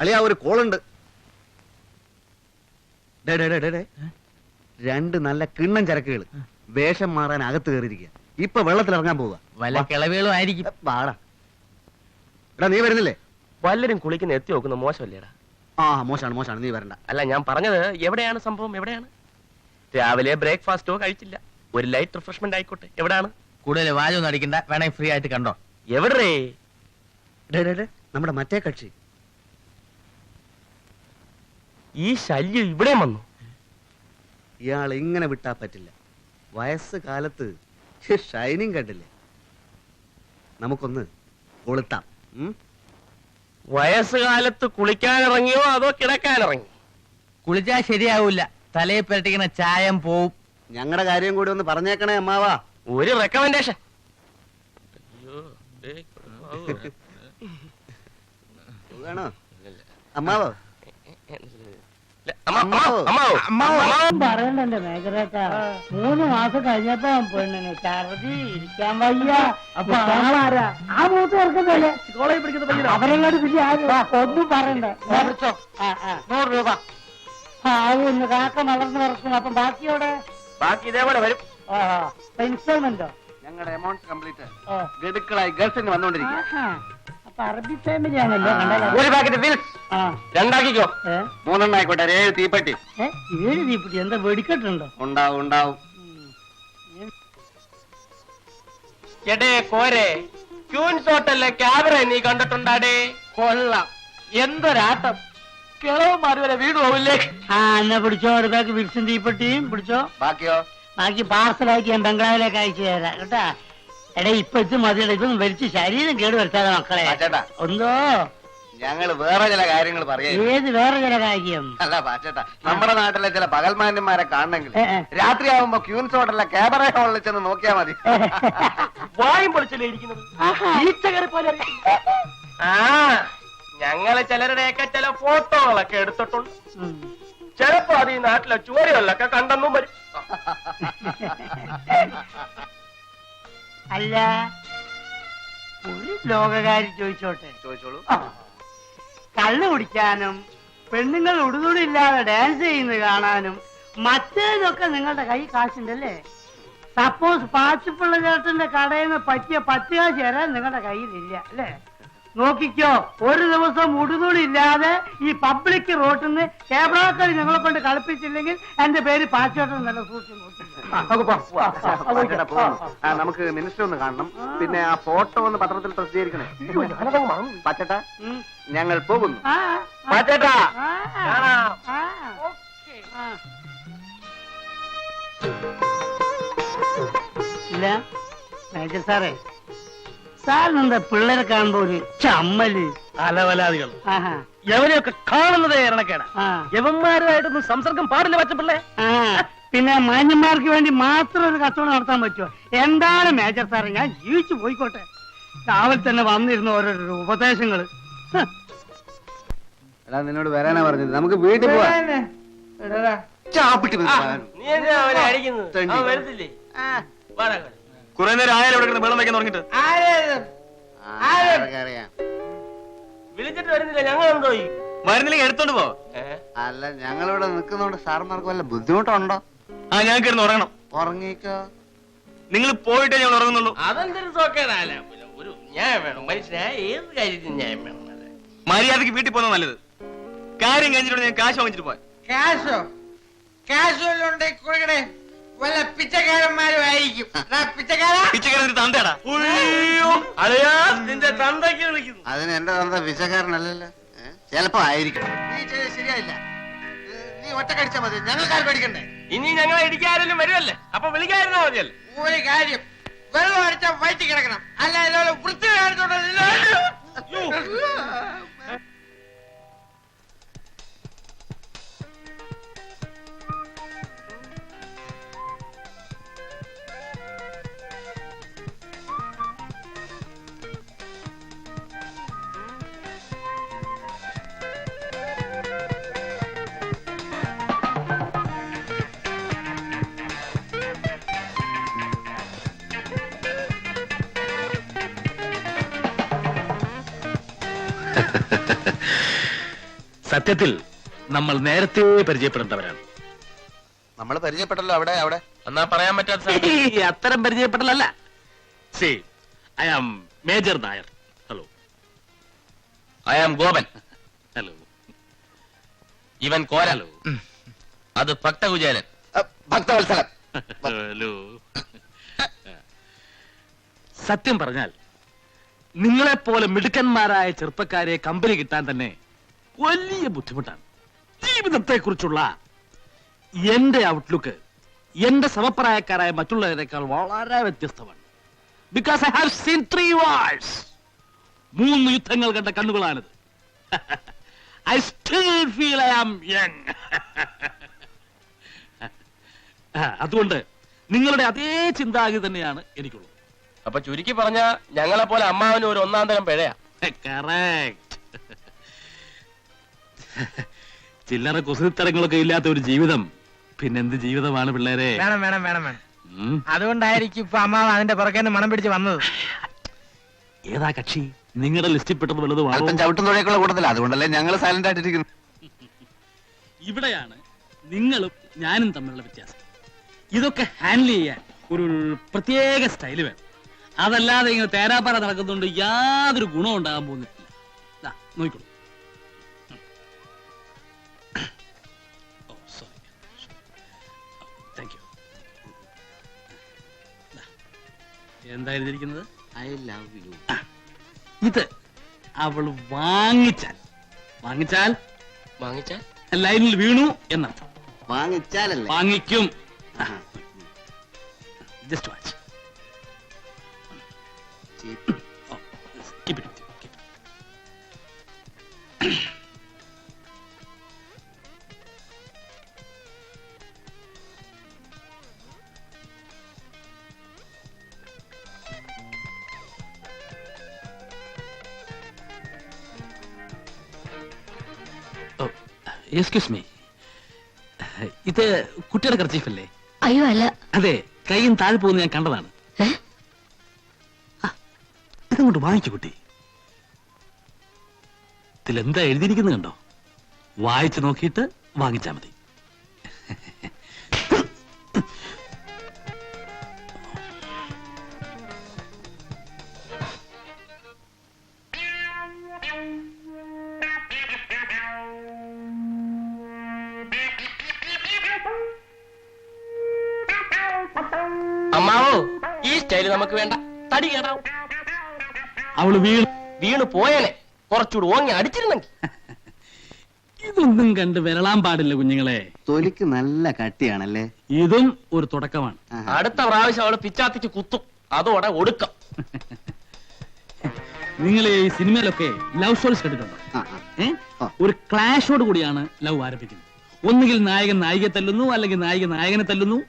അളിയാ ഒരു കോളുണ്ട്. രണ്ട് നല്ല കിണ്ണം ചരക്കുകൾ വേഷം മാറാൻ അകത്ത് കയറിയിരിക്കുക. ഇപ്പൊ വെള്ളത്തിൽ ഇറങ്ങാൻ പോവുക. വല്ല കിളവികളും ആയിരിക്കും. വാടാ. എടാ നീ വരുന്നില്ലേ? വല്ലരും കുളിക്കുന്ന എത്തി നോക്കുന്ന മോശമല്ലേടാ? ആ മോശമാണ്, നീ വരണ്ട. അല്ല, ഞാൻ പറഞ്ഞത് എവിടെയാണ് സംഭവം? എവിടെയാണ്? രാവിലെ ബ്രേക്ക്ഫാസ്റ്റോ കഴിച്ചില്ല, ഒരു ലൈറ്റ് റിഫ്രഷ്മെന്റ് ആയിക്കോട്ടെ. എവിടെയാണ്? കൂടുതൽ വാചൊന്നും അടിക്കണ്ട, വേണേ ഫ്രീ ആയിട്ട് കണ്ടോ. എവിടെ? നമ്മുടെ മറ്റേ കക്ഷി. ഈ ശല്യം ഇവിടെ വന്നു. ഇയാൾ ഇങ്ങനെ വിട്ടാ പറ്റില്ല. വയസ്സ് കാലത്ത് ഷൈനിങ് കണ്ടില്ലേ? നമുക്കൊന്ന് കൊളുത്താം. വയസ്സുകാലത്ത് കുളിക്കാനിറങ്ങിയോ അതോ കിടക്കാനിറങ്ങി? കുളിച്ചാ ശരിയാവൂല, തലയെ പുരട്ടിക്കുന്ന ചായം പോവും. ഞങ്ങളുടെ കാര്യം കൂടി ഒന്ന് പറഞ്ഞേക്കണേ അമ്മാവാ. ഒരു റെക്കമെൻഡേഷൻ. വേണോ അമ്മാവോ? പറയണ്ടല്ലോ മേഖലേട്ടാ, 3 മാസം കഴിഞ്ഞപ്പോ പെണ്ണിന് ഛർദി, ഇരിക്കാൻ വയ്യ. അപ്പൊ ആ മൂത്ത് ചേർക്കുന്നല്ലേ അവരെങ്ങോട്ട് പിന്നെ ഒന്നും പറയണ്ടേ. 100 രൂപ ആവുന്നു. കാക്ക വളർന്നു വറക്കും. അപ്പം ബാക്കിയോടെ ബാക്കി ഇതേപോലെ വരും. ഇൻസ്റ്റാൾമെന്റോ? ഞങ്ങളുടെ എമൗണ്ട് കംപ്ലീറ്റ് ഗഡുക്കളായി ഗൾഫിന് വന്നോണ്ടിരിക്കുക. അപ്പൊ അറബി ഫാമിലിയാണല്ലോ. ഒരു പാക്കറ്റ് ബിൽസ് രണ്ടാക്കിക്കോ. 3 ആയിക്കോട്ടെ. 7 തീപ്പെട്ടി. 7 തീപ്പെട്ടി? എന്താ വെടിക്കെട്ടുണ്ടോ? ഉണ്ടാവും. എടേ കോരെ, ക്യൂൻസ് ഹോട്ടലിലെ ക്യാമറ നീ കണ്ടിട്ടുണ്ടാടേ? കൊള്ളാം, എന്തൊരാട്ടം. കിളവന്മാര് വരെ വീട് പോവില്ലേ? എന്നാ പിടിച്ചോ, ഒരു ബാഗ് വിൽസും തീപ്പെട്ടിയും പിടിച്ചോ. ബാക്കിയോ? ബാക്കി പാർസലാക്കി ഞാൻ ബംഗ്ലാവിലേക്ക് അയച്ചു തരാം കേട്ടാ. എടാ ഇപ്പൊ ഇത് മതിയുടെ, ഇതൊന്നും വലിച്ച് ശരീരം കേട് വരുത്താതെ മക്കളെ. ഒന്നോ ഞങ്ങൾ വേറെ ചില കാര്യങ്ങൾ പറയാം. ഏത് വേറെ ചില കാര്യം? അല്ല പാച്ചേട്ടാ, നമ്മുടെ നാട്ടിലെ ചില പകൽമാന്യന്മാരെ കാണണമെങ്കിൽ രാത്രിയാവുമ്പോ ക്യൂൻസ് ഹോട്ടലിലെ ക്യാമറ ഹോളിൽ ചെന്ന് നോക്കിയാ മതി. വായും പൊളിച്ചല്ലേ ഇരിക്കുന്നത്? ഞങ്ങള് ചിലരുടെയൊക്കെ ചില ഫോട്ടോകളൊക്കെ എടുത്തിട്ടുണ്ട്. ചിലപ്പോ അത് ഈ നാട്ടിലെ ചുവരുകളിലൊക്കെ കണ്ടെന്നും വരും. അല്ല, ഒരു ലോകകാരി ചോദിച്ചോളൂ. കള്ളു കുടിക്കാനും പെണ്ണുങ്ങൾ ഉടുതുടില്ലാതെ ഡാൻസ് ചെയ്യുന്നത് കാണാനും മറ്റേതൊക്കെ നിങ്ങളുടെ കൈ കാശുണ്ടല്ലേ? സപ്പോസ് പാച്ചിപ്പിള്ള ചേട്ടന്റെ കടയിൽ നിന്ന് പറ്റിയ 10 കാശ് തരാൻ നിങ്ങളുടെ കയ്യിലില്ല അല്ലേ? നോക്കിക്കോ, ഒരു ദിവസം ഉടുതുണി ഇല്ലാതെ ഈ പബ്ലിക് റോട്ടിൽ നിന്ന് ക്യാമറക്കാർ ഞങ്ങളെ കൊണ്ട് കളിപ്പിച്ചില്ലെങ്കിൽ എന്റെ പേര് പാച്ചോട്ടൻ നല്ല സൂക്ഷിച്ചു നോക്കി. നമുക്ക് മിനിസ്റ്റർ ഒന്ന് കാണണം. പിന്നെ ആ ഫോട്ടോ ഒന്ന് പത്രത്തിൽ പ്രസിദ്ധീകരിക്കണേ. പാച്ചേട്ടാ, ഞങ്ങൾ പോകുന്നു. പാച്ചേട്ടാ, ഇല്ല മേജർ സാറേ, സാറിനെന്താ പിള്ളേരെ കാണുമ്പോ ഒരു ചമ്മല്? അലവലാദികൾ എവരെയൊക്കെ കാണുന്നതേ ഇറണക്കേടാ. യവന്മാരുമായിട്ടൊന്നും സംസർഗം പാടില്ല പച്ചപ്പിള്ളേ. പിന്നെ മാന്യന്മാർക്ക് വേണ്ടി മാത്രം ഒരു കച്ചവടം നടത്താൻ പറ്റുമോ? എന്താണ് മേജർ സാറേ, ഞാൻ ജീവിച്ചു പോയിക്കോട്ടെ. രാവിലെ തന്നെ വന്നിരുന്ന ഓരോരോ ഉപദേശങ്ങള്. എടാ നിന്നോട് വരാനാ പറഞ്ഞത്, നമുക്ക് വീട്ടിൽ പോവാ. കുറെ നേരം ആയാലും വെള്ളം വെക്കാൻ തുടങ്ങിട്ട് വിളിച്ചിട്ട് വരുന്നില്ല. ഞങ്ങൾ എന്തോയി വരുന്നില്ലെങ്കിൽ എടുത്തോണ്ട് പോ. അല്ല, ഞങ്ങളിവിടെ നിൽക്കുന്നോണ്ട് സാർമാർക്ക് വല്ല ബുദ്ധിമുട്ടുണ്ടോ? ഞാൻ കിടന്ന് ഉറങ്ങണം. ഉറങ്ങിക്കോ. നിങ്ങൾ പോയിട്ടേ ഞങ്ങൾ ഉറങ്ങുന്നുള്ളൂ. അതെന്തൊരു സോക്കേടാല. ഒരു ന്യായം വേണം മനുഷ്യനായ ഏത് കാര്യത്തിന് ന്യായം വേണം. മര്യാദക്ക് വീട്ടിൽ പോകുന്നത് നല്ലത്. കാര്യം കഴിഞ്ഞിട്ട് ഞാൻ കാശ് വാങ്ങിച്ചിട്ട് പോയി. കാശോ കൊടുക്കണേ. വല്ല പിച്ചക്കാരന്മാരും ആയിരിക്കും. പിച്ചക്കാരൻ തന്തേടാ. നിന്റെ തന്തയ്ക്ക് വിളിക്കുന്നു. അതിന് എന്റെ തന്ത പിച്ചക്കാരനല്ലല്ലോ. ചിലപ്പോ ആയിരിക്കും. നീ ശരിയായില്ല. നീ ഒറ്റ കടിച്ചാ മതി, ഞങ്ങൾക്കാർ പേടിക്കണ്ടേ? ഇനി ഞങ്ങളെ ഇടിക്കാരെങ്കിലും വരുമല്ലേ, അപ്പൊ വിളിക്കായിരുന്നാ മതിയല്ലേ. ഒരു കാര്യം, വെള്ളം അടിച്ചാൽ വയറ്റി കിടക്കണം. അല്ല ഇതുപോലെ വൃത്തി കാണിച്ചോണ്ടല്ലോ. സത്യത്തിൽ നമ്മൾ നേരത്തെ പരിചയപ്പെടേണ്ടവരാണ്. നമ്മൾ പരിചയപ്പെട്ടല്ലോ അവിടെ അവിടെ. എന്നാ പറയാൻ പറ്റാത്ത അത്തരം പരിചയപ്പെടലല്ല. See I am major Nair. Hello. I am Gopan. Hello. ഇവൻ കോരലോ, അത് ഭക്തകുചേലൻ. ഭക്തവത്സലം. ഹലോ. സത്യം പറഞ്ഞാൽ നിങ്ങളെപ്പോലെ മിടുക്കന്മാരായ ചെറുപ്പക്കാരെ കമ്പനി കിട്ടാൻ തന്നെ വലിയ ബുദ്ധിമുട്ടാണ്. ജീവിതത്തെ കുറിച്ചുള്ള എന്റെ ഔട്ട്ലുക്ക് എന്റെ സമപ്രായക്കാരായ മറ്റുള്ളവരെക്കാൾ വളരെ വ്യത്യസ്തമാണ്. Because I have seen 3 wars. 3 യുദ്ധങ്ങൾ കണ്ട കണ്ണുകളാണിത്. I still feel I am young. അതുകൊണ്ട് നിങ്ങളുടെ അതേ ചിന്താഗതി തന്നെയാണ് എനിക്കുള്ളത്. അപ്പൊ ചുരുക്കി പറഞ്ഞ ഞങ്ങളെ പോലെ അമ്മാവന് ഒരു 1-ാം തരം പിഴയാ. കറക്റ്റ്. ചില്ലറ കുസൃത്തരങ്ങളൊക്കെ ഇല്ലാത്ത ഒരു ജീവിതം പിന്നെന്ത് ജീവിതമാണ് പിള്ളേരെ? വേണം വേണം വേണം വേണം. അതുകൊണ്ടായിരിക്കും ഇപ്പൊ അമ്മാവ് അതിന്റെ പുറകെ മണം പിടിച്ച് വന്നത്. ഏതാ കക്ഷി? നിങ്ങളുടെ ലിസ്റ്റിൽ പെട്ടത് വല്ലതും അല്പം ചവിട്ടും തുഴയൊക്കെയുള്ള കൂട്ടത്തില്ല, അതുകൊണ്ടല്ലേ ഞങ്ങൾ സൈലന്റ് ആയിട്ടിരിക്കുന്നു. ഇവിടെയാണ് നിങ്ങളും ഞാനും തമ്മിലുള്ള വ്യത്യാസം. ഇതൊക്കെ ഹാൻഡിൽ ചെയ്യാൻ ഒരു പ്രത്യേക സ്റ്റൈല് വേണം. അതല്ലാതെ ഇങ്ങനെ തേരാപ്പാറ നടക്കുന്നുണ്ട് യാതൊരു ഗുണം ഉണ്ടാകാൻ പോകുന്നില്ല. നോക്കിക്കോളൂ. എന്താ എഴുതിയിരിക്കുന്നത്? I love you. ഇത് അവള് വാങ്ങിച്ചാൽ വാങ്ങിച്ചാൽ ലൈനിൽ വീണു എന്നർത്ഥം. വാങ്ങിച്ചാലല്ലേ? വാങ്ങിക്കും. Just watch. Keep it. Excuse me, ഇത് കുട്ടിയുടെ കർച്ചീഫല്ലേ? അയ്യോ അല്ല. അതെ, കൈയും താഴെ പോകുന്ന ഞാൻ കണ്ടതാണ്. ഇതങ്ങോട്ട് വാങ്ങിക്കു കുട്ടി. ഇതിലെന്താ എഴുതിയിരിക്കുന്നത് കണ്ടോ? വായിച്ചു നോക്കിയിട്ട് വാങ്ങിച്ചാ മതി. അമ്മാവോ, ഈ സ്റ്റൈല് നമുക്ക് വേണ്ട. തടി കേടാവും. അവള് വീണ് പോയനെ കുറച്ചുകൂടി ഓങ്ങി അടിച്ചിരുന്നെങ്കിൽ. ഇതൊന്നും കണ്ട് വിരളാൻ പാടില്ല കുഞ്ഞുങ്ങളെ. തൊലിക്ക് നല്ല കട്ടിയാണല്ലേ? ഇതും ഒരു തുടക്കമാണ്. അടുത്ത പ്രാവശ്യം അവള് പിച്ചാത്തിക്ക് കുത്തും. അതോടെ ഒടുക്കം. നിങ്ങൾ ഈ സിനിമയിലൊക്കെ ലവ് സ്റ്റോറീസ് കണ്ടിട്ടുണ്ടോ? ഒരു ക്ലാഷോട് കൂടിയാണ് ലവ് ആരംഭിക്കുന്നത്. ഒന്നുകിൽ നായകൻ നായികയെ തല്ലുന്നു, അല്ലെങ്കിൽ നായിക നായകനെ തല്ലുന്നു,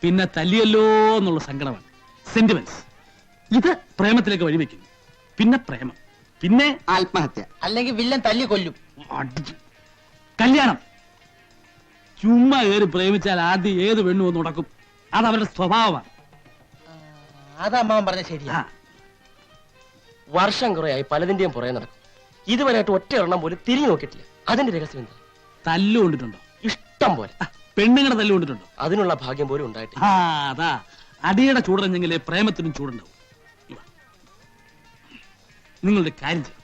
പിന്നെ തല്ലിയല്ലോ എന്നുള്ള സങ്കടമാണ്, സെന്റിമെന്റ്സ്. ഇത് പ്രേമത്തിലേക്ക് വഴിവെക്കുന്നു. പിന്നെ പ്രേമം, പിന്നെ ആത്മഹത്യ, അല്ലെങ്കിൽ വില്ലൻ തല്ലി കൊല്ലും. കല്യാണം. ചുമ്മാ കയറി പ്രേമിച്ചാൽ ആദ്യം ഏത് പെണ്ണു ഒന്ന് ഉടക്കും. അത് അവരുടെ സ്വഭാവമാണ്. അത് അമ്മാവൻ പറഞ്ഞ ശരിയാ. വർഷം കുറയായി പലതിന്റെയും പുറകെ നടക്കും. ഇതുവരെയായിട്ട് ഒറ്റ എണ്ണം പോലും തിരിഞ്ഞു നോക്കിയിട്ടില്ല. അതിന്റെ രഹസ്യം എന്താ? തല്ലു കൊണ്ടിട്ടുണ്ടോ? ഇഷ്ടം പോലെ. പെണ്ണുങ്ങളുടെ തല്ലു കൊണ്ടിട്ടുണ്ടോ? അതിനുള്ള ഭാഗ്യം പോലും ഉണ്ടായിട്ടില്ല. അതാ അടിയുടെ ചൂടറിഞ്ഞെങ്കിലേ പ്രേമത്തിനും ചൂടുണ്ടാവും. നിങ്ങളുടെ കാര്യം ചെയ്യും,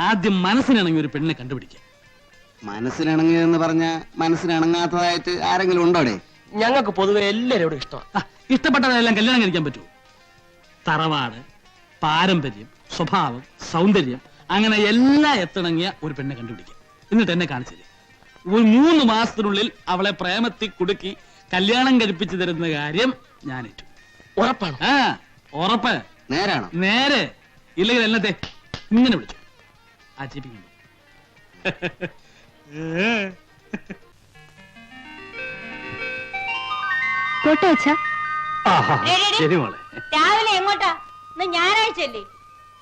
ആദ്യം മനസ്സിനിണങ്ങി ഒരു പെണ്ണിനെ കണ്ടുപിടിക്കുക. മനസ്സിനിണങ്ങിയെന്ന് പറഞ്ഞ മനസ്സിനിണങ്ങാത്തതായിട്ട് ആരെങ്കിലും ഉണ്ടോടെ? ഞങ്ങൾക്ക് പൊതുവെ എല്ലാവരോടും ഇഷ്ടമാണ്. ഇഷ്ടപ്പെട്ടതെല്ലാം കല്യാണം കഴിക്കാൻ പറ്റുമോ? തറവാട്, പാരമ്പര്യം, സ്വഭാവം, സൗന്ദര്യം, അങ്ങനെ എല്ലാം എത്തിണങ്ങിയ ഒരു പെണ്ണെ കണ്ടുപിടിക്കുക. എന്നിട്ട് എന്നെ കാണിച്ചില്ലേ, ഒരു 3 മാസത്തിനുള്ളിൽ അവളെ പ്രേമത്തിൽ കുടുക്കി കല്യാണം കഴിപ്പിച്ചു തരുന്ന കാര്യം ഞാൻ ഏറ്റു. ഉറപ്പാണ്? ഉറപ്പ്. നേരാണോ? നേരെ. ഇല്ലെങ്കിൽ എന്നത്തെ ഇങ്ങനെ വിളിച്ചു ആ ചിപ്പിക്കുന്നു. ശരി മോളെ. രാവിലെ എങ്ങോട്ടാ? ഞായറാഴ്ചയല്ലേ?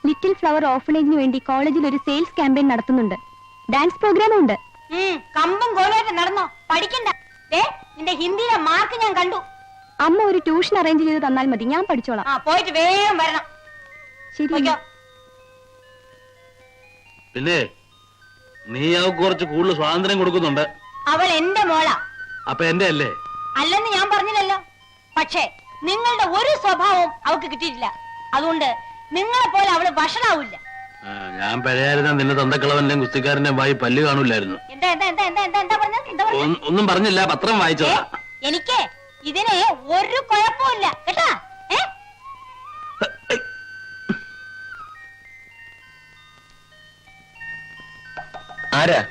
ലിറ്റിൽ ഫ്ലവർ ഓർഫനേജിന് വേണ്ടി കോളേജിൽ ഒരു സെയിൽസ് ക്യാമ്പയിൻ നടത്തുന്നുണ്ട്. ഡാൻസ് പ്രോഗ്രാമും ഉണ്ട്. കമ്പം ഗോളായിട്ട് നടന്നോ? പഠിക്കണ്ട. നിന്റെ ഹിന്ദിയിലെ മാർക്ക് ഞാൻ കണ്ടു. അമ്മ ഒരു ട്യൂഷൻ അറേഞ്ച് ചെയ്ത് തന്നാൽ മതി, ഞാൻ പഠിച്ചോളാം. പോയിട്ട് വേഗം വരണം. ശരി. പിന്നെ നീ അവൾക്ക് കുറച്ച് കൂടുതൽ സ്വാതന്ത്ര്യം കൊടുക്കുന്നുണ്ട്. അവൾ എന്റെ മോളാ. അപ്പൊ എന്റെ അല്ലേ? അല്ലെന്ന് ഞാൻ പറഞ്ഞില്ലല്ലോ. പക്ഷേ നിങ്ങളുടെ ഒരു സ്വഭാവവും അവൾക്ക് കിട്ടിയിട്ടില്ല. അതുകൊണ്ട് നിങ്ങളെ പോലെ അവള് വഷളാവില്ല. ഞാൻ പഴയായിരുന്ന നിന്റെ തന്തക്കളവന്റെ കുസ്തിക്കാരന്റെ വായി പല്ല് കാണൂലായിരുന്നു. എന്താ എന്താ എന്താ എന്താ എന്താ എന്താ പറഞ്ഞത്? എന്താ പറഞ്ഞത്? ഒന്നും പറഞ്ഞില്ല, പത്രം വായിച്ചോ. എനിക്ക് ഇതിന് ഒരു കുഴപ്പമില്ല കേട്ടാ. ആരാ?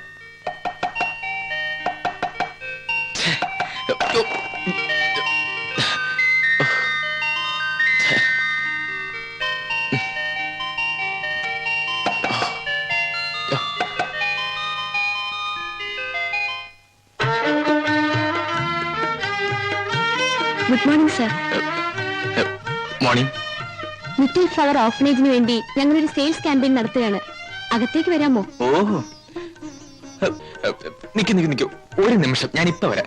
Good morning sir. Morning. Little flower ഓർഫനേജിന് വേണ്ടി ഞങ്ങളൊരു സെയിൽസ് ക്യാമ്പയിൻ നടത്തുകയാണ്. അകത്തേക്ക് വരാമോ? ഓഹോ, നിക്കൂ ഒരു നിമിഷം, ഞാൻ ഇപ്പൊ വരാം.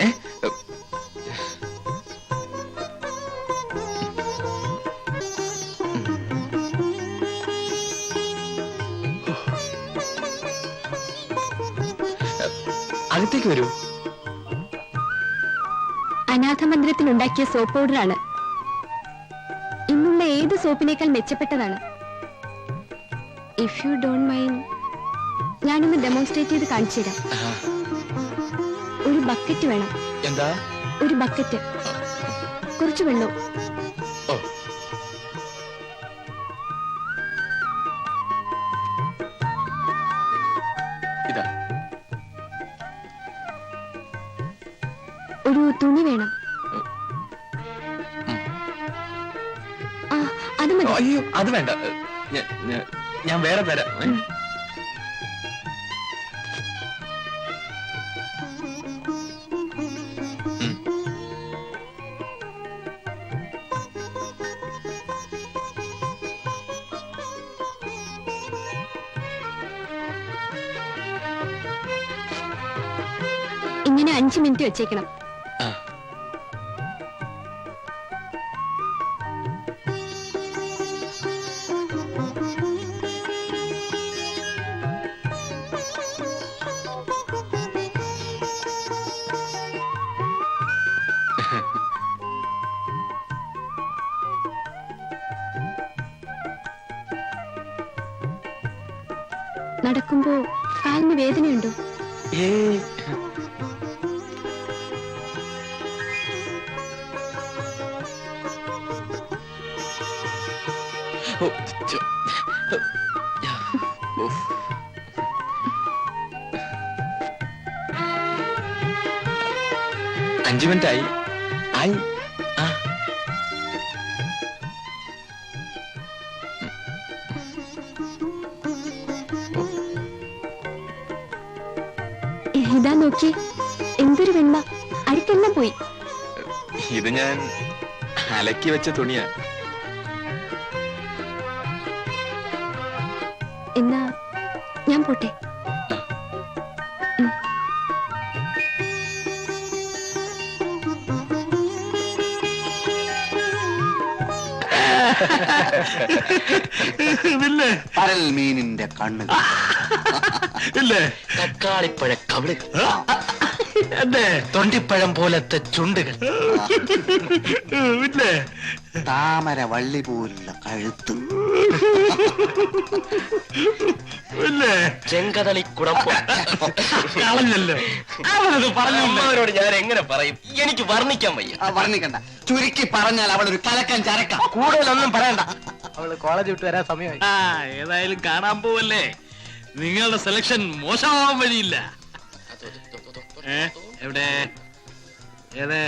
അകത്തേക്ക് വരൂ. അനാഥ മന്ദിരത്തിൽ ഉണ്ടാക്കിയ സോപ്പ് പൗഡറാണ്. ഇന്നുള്ള ഏത് സോപ്പിനേക്കാൾ മെച്ചപ്പെട്ടതാണ്. ഇഫ് യു ഡോണ്ട് മൈൻഡ് ഞാനൊന്ന് ഡെമോൺസ്ട്രേറ്റ് ചെയ്ത് കാണിച്ചു തരാം. ഒരു ബക്കറ്റ് വേണം. എന്താ? ഒരു ബക്കറ്റ്, കുറച്ച് വെള്ളം. ഓ, ഇതാ. ഒരു തുണി വേണം. ആ, അത് മതി. അയ്യോ, അത് വേണ്ട. ഞാൻ വേറെ തരാം. ഇങ്ങനെ 5 മിനിറ്റ് വെച്ചേക്കണം. നടക്കുമ്പോ കാലിന് വേദനയുണ്ടോ? അഞ്ച് മിനിറ്റ് ആയി. ഇതാ നോക്കി, എന്തൊരു വെണ്ണ, അഴുക്കെല്ലാം പോയി. ഇത് ഞാൻ അലക്കി വെച്ച തുണിയാ. എന്നാ ഞാൻ പോട്ടെ. പരൽ മീനിന്റെ കണ്ണുകൾ, തക്കാളിപ്പഴ കവിളുകൾ, തൊണ്ടിപ്പഴം പോലത്തെ ചുണ്ടുകൾ, താമര വള്ളി പോലുള്ള കഴുത്ത്, ചെങ്കതളി കുടമ്പോ. അവരോട് ഞാൻ എങ്ങനെ പറയും? എനിക്ക് വർണ്ണിക്കാൻ വയ്യ. വർണ്ണിക്കണ്ട, ചുരുക്കി പറഞ്ഞാൽ അവൾ ഒരു കലക്കൻ ചരക്ക. കൂടുതലൊന്നും പറയണ്ട. അവള് കോളേജ് വിട്ട് വരാൻ സമയമായി. ഏതായാലും കാണാൻ പോവല്ലേ. നിങ്ങളുടെ സെലക്ഷൻ മോശമാവാൻ വഴിയില്ല. എവിടെ? ഏതേ?